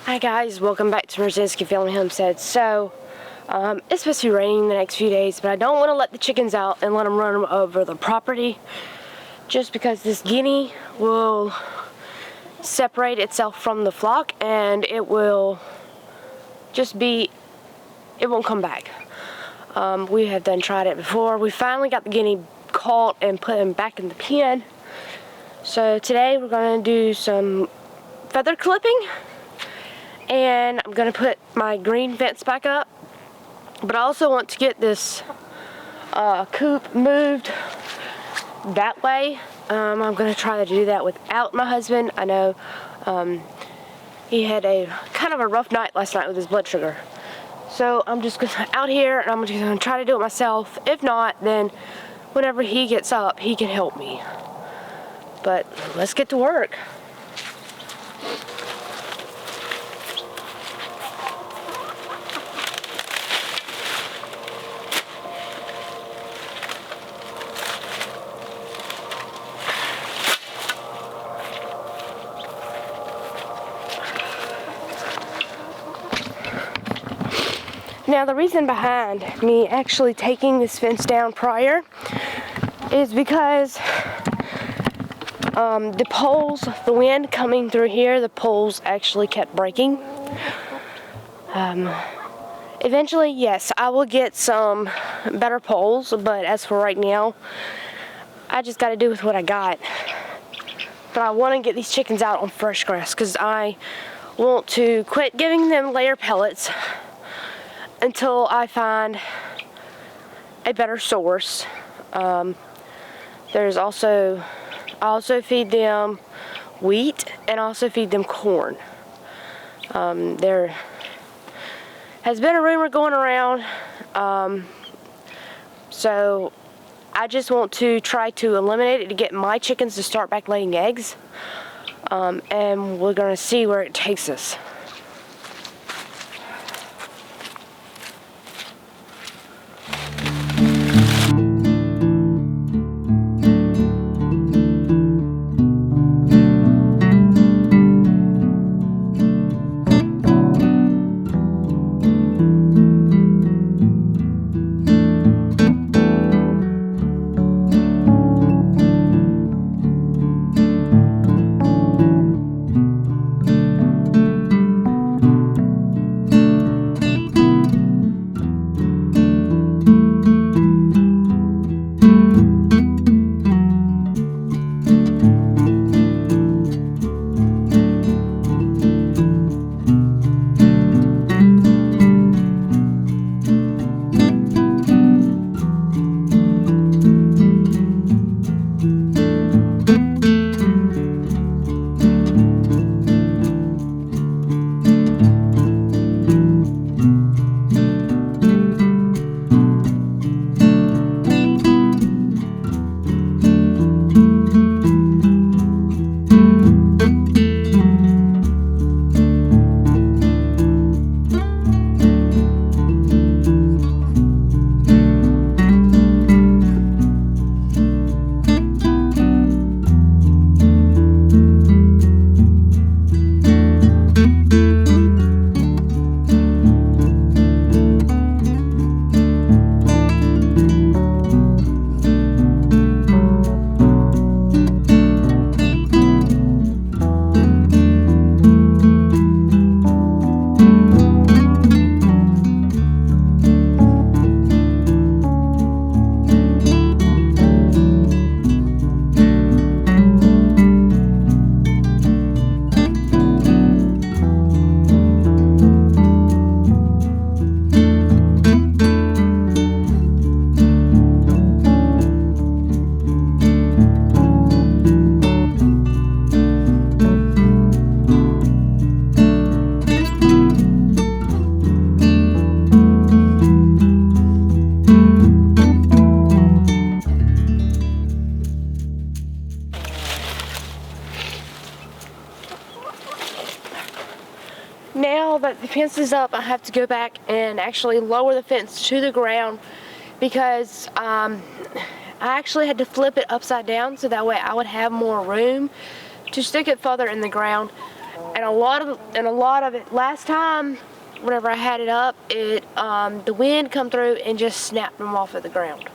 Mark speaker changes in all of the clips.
Speaker 1: Hi guys, welcome back to Mrozinski Family Homestead. So, it's supposed to be raining the next few days, but I don't want to let the chickens out and let them run over the property, just because this guinea will separate itself from the flock and it will just be, it won't come back. We have done tried it before. We finally got the guinea caught and put him back in the pen. So today we're going to do some feather clipping. And I'm going to put my green fence back up. But I also want to get this coop moved that way. I'm going to try to do that without my husband. I know he had a kind of a rough night last night with his blood sugar. So I'm just out here and I'm going to try to do it myself. If not, then whenever he gets up, he can help me. But let's get to work. Now the reason behind me actually taking this fence down prior is because the poles, the wind coming through here, the poles actually kept breaking. Eventually, yes, I will get some better poles, but as for right now, I just got to do with what I got. But I want to get these chickens out on fresh grass because I want to quit giving them layer pellets until I find a better source. I also feed them wheat and also feed them corn. There has been a rumor going around, so I just want to try to eliminate it to get my chickens to start back laying eggs, and we're gonna see where it takes us. now that the fence is up, I have to go back and actually lower the fence to the ground because I actually had to flip it upside down so that way I would have more room to stick it further in the ground. And a lot of it last time, whenever I had it up, the wind come through and just snapped them off of the ground.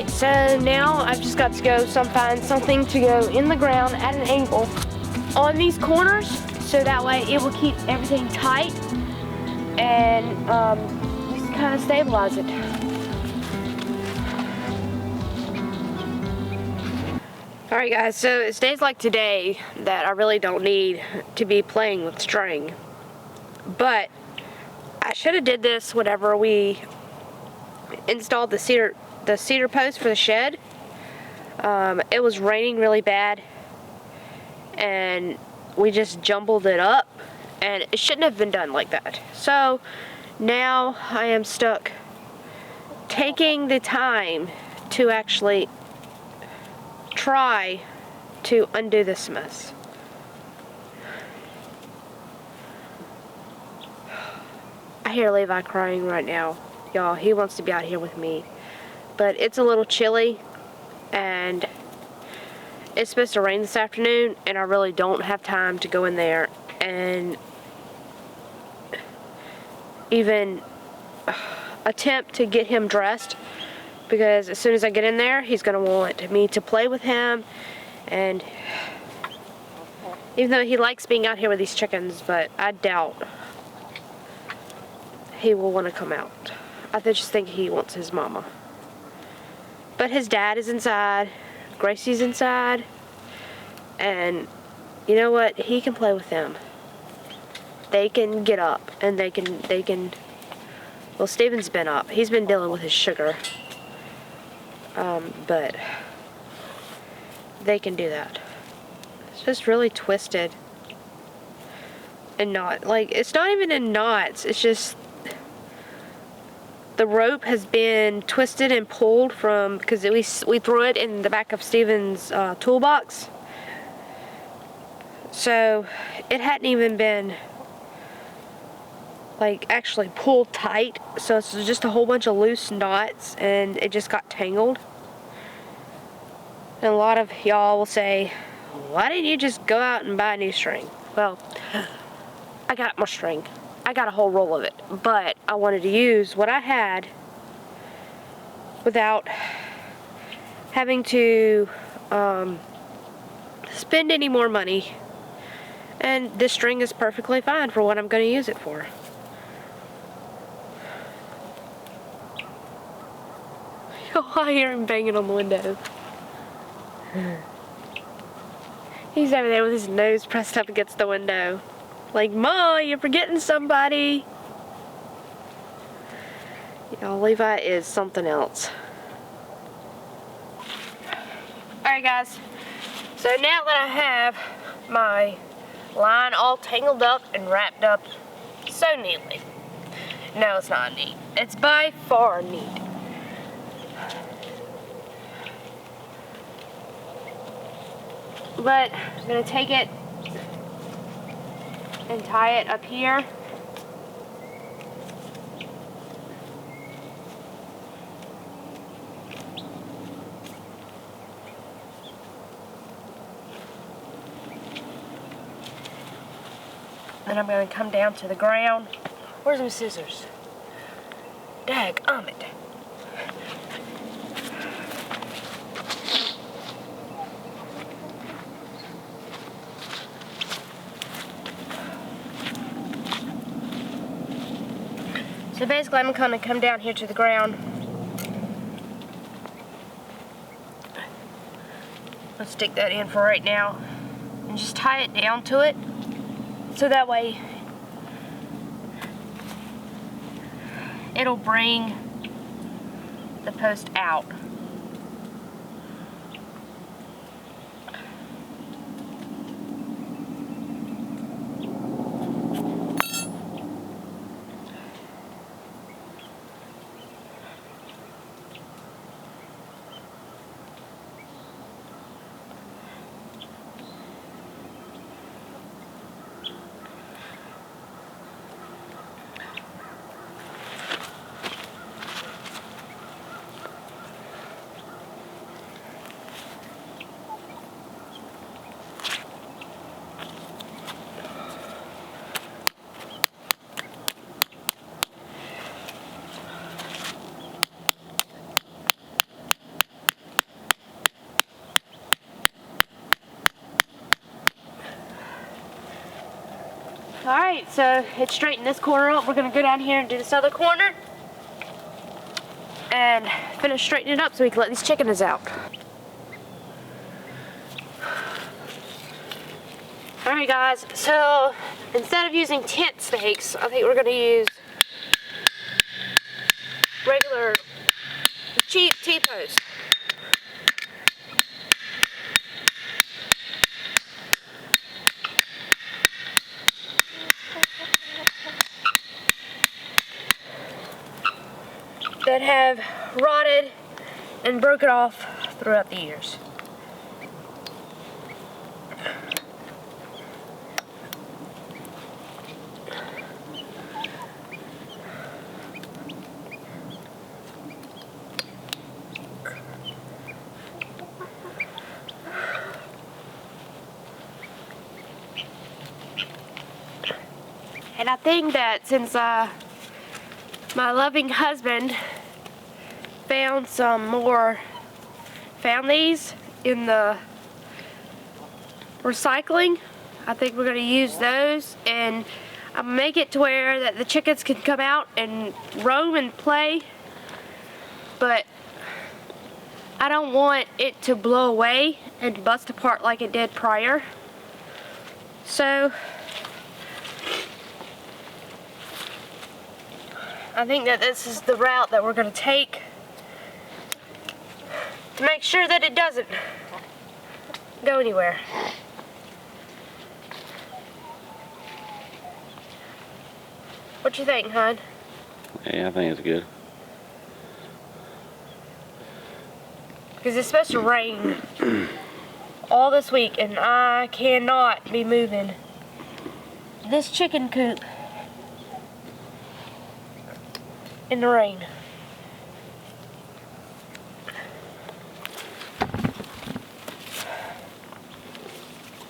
Speaker 1: So now I've just got to go find something to go in the ground at an angle on these corners so that way it will keep everything tight and just kind of stabilize it. Alright guys, so it's days like today that I really don't need to be playing with string. But I should have did this whenever we installed the cedar post for the shed. It was raining really bad and we just jumbled it up and it shouldn't have been done like that. So now I am stuck taking the time to actually try to undo this mess. I hear Levi crying right now. Y'all, he wants to be out here with me. But it's a little chilly and it's supposed to rain this afternoon and I really don't have time to go in there and even attempt to get him dressed, because as soon as I get in there he's going to want me to play with him, and even though he likes being out here with these chickens, but I doubt he will want to come out. I just think he wants his mama. But his dad is inside, Gracie's inside, and you know what? He can play with them. They can get up and they can, well, Steven's been up. He's been dealing with his sugar. But they can do that. It's just really twisted and not, like, it's not even in knots. It's just the rope has been twisted and pulled from, because we threw it in the back of Steven's toolbox. So it hadn't even been like actually pulled tight. So it's just a whole bunch of loose knots and it just got tangled. And a lot of y'all will say, why didn't you just go out and buy a new string? Well, I got more string. I got a whole roll of it, but I wanted to use what I had without having to spend any more money. And this string is perfectly fine for what I'm going to use it for. I hear him banging on the window. He's over there with his nose pressed up against the window. Like, Ma, you're forgetting somebody. Y'all, Levi is something else. Alright guys, so now that I have my line all tangled up and wrapped up so neatly. No, it's not neat. It's by far neat. But I'm going to take it and tie it up here. Then I'm going to come down to the ground. Where's my scissors? Dagummit. So basically I'm going to come down here to the ground. Let's stick that in for right now. And just tie it down to it. So that way it'll bring the post out. Alright, so it's straightened this corner up. We're going to go down here and do this other corner. And finish straightening it up so we can let these chickens out. Alright guys, so instead of using tent stakes, I think we're going to use regular cheap T-posts. That have rotted and broken off throughout the years. And I think that since my loving husband found these in the recycling, I think we're going to use those, and I'll make it to where that the chickens can come out and roam and play, but I don't want it to blow away and bust apart like it did prior. So I think that this is the route that we're going to take to make sure that it doesn't go anywhere. What you think, hon?
Speaker 2: Yeah, I think it's good.
Speaker 1: Because it's supposed to rain all this week, and I cannot be moving this chicken coop in the rain.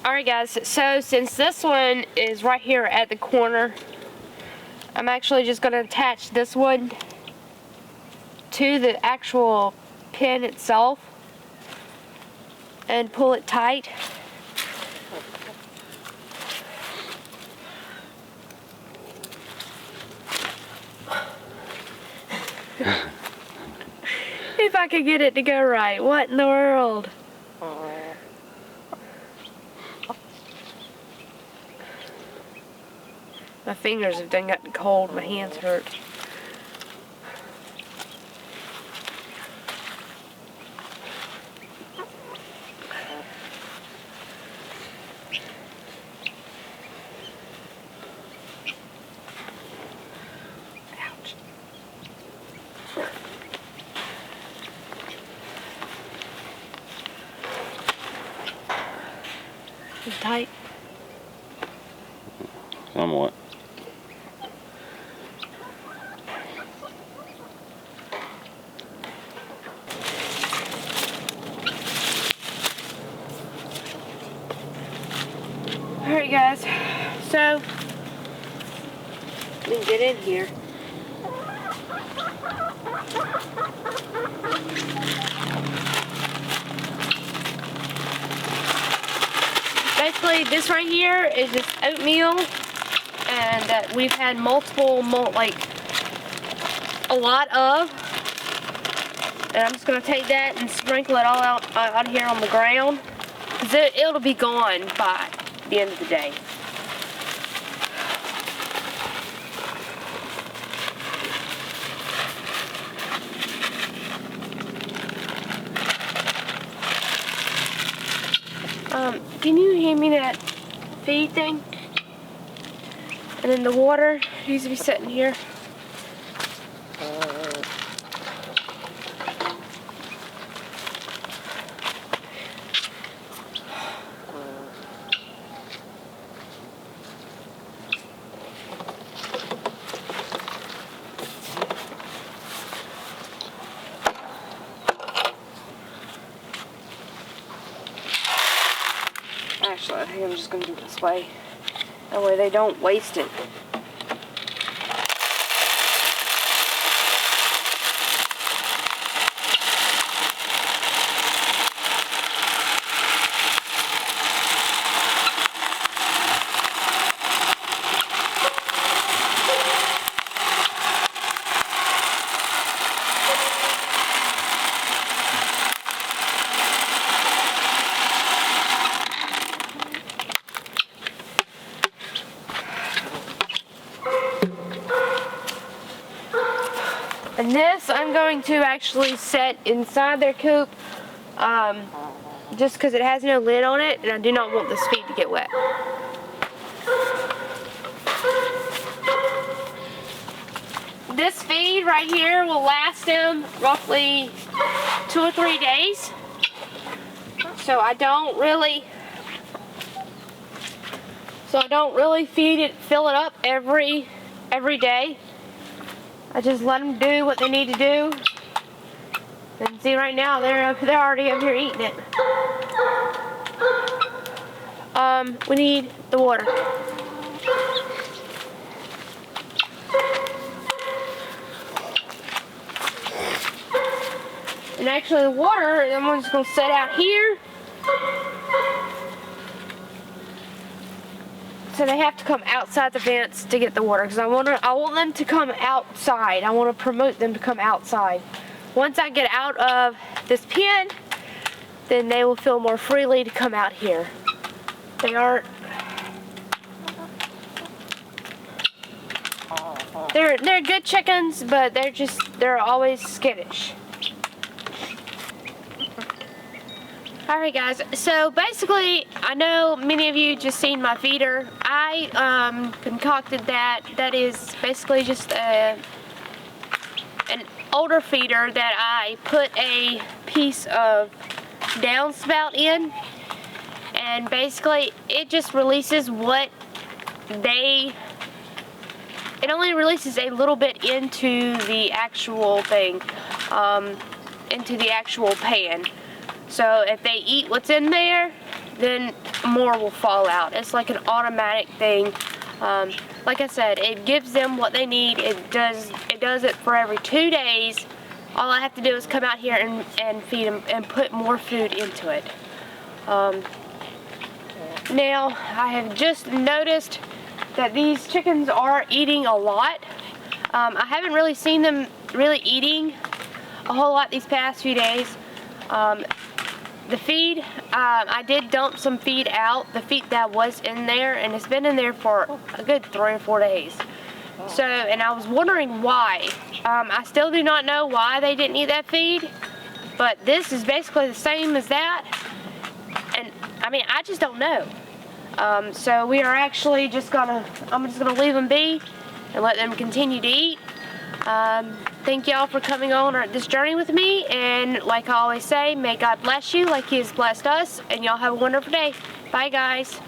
Speaker 1: Alright guys, so since this one is right here at the corner, I'm actually just going to attach this one to the actual pin itself and pull it tight. If I could get it to go right, what in the world? My fingers have done gotten cold, my hands hurt. Ouch. Is it tight?
Speaker 2: Somewhat.
Speaker 1: Alright guys, so We can get in here. Basically, this right here is just oatmeal, and that we've had like a lot of. And I'm just gonna take that and sprinkle it all out here on the ground, because it'll be gone by the end of the day. Can you hand me that feed thing? And then the water needs to be sitting here. Actually, I think I'm just going to do it this way. That way they don't waste it. And this I'm going to actually set inside their coop, just because it has no lid on it, and I do not want this feed to get wet. This feed right here will last them roughly 2 or 3 days. So I don't really fill it up every day. I just let them do what they need to do. And see, right now they're already up here eating it. We need the water. And actually, the water, I'm just gonna set out here. So they have to come outside the fence to get the water, because I want them to come outside. I want to promote them to come outside. Once I get out of this pen, then they will feel more freely to come out here. They're good chickens, but they're always skittish. Alright guys, so basically, I know many of you just seen my feeder. I concocted that. That is basically just an older feeder that I put a piece of downspout in, and basically it just releases it only releases a little bit into the actual thing, into the actual pan. So if they eat what's in there, then more will fall out. It's like an automatic thing. Like I said, it gives them what they need. It does it for every 2 days. All I have to do is come out here and feed them and put more food into it. Now, I have just noticed that these chickens are eating a lot. I haven't really seen them really eating a whole lot these past few days. The feed, I did dump some feed out, the feed that was in there, and it's been in there for a good 3 or 4 days. So, and I was wondering why. I still do not know why they didn't eat that feed, but this is basically the same as that, and I mean, I just don't know. So we are actually I'm just gonna leave them be and let them continue to eat. Thank y'all for coming on this journey with me, and like I always say, may God bless you like He has blessed us, and y'all have a wonderful day. Bye guys.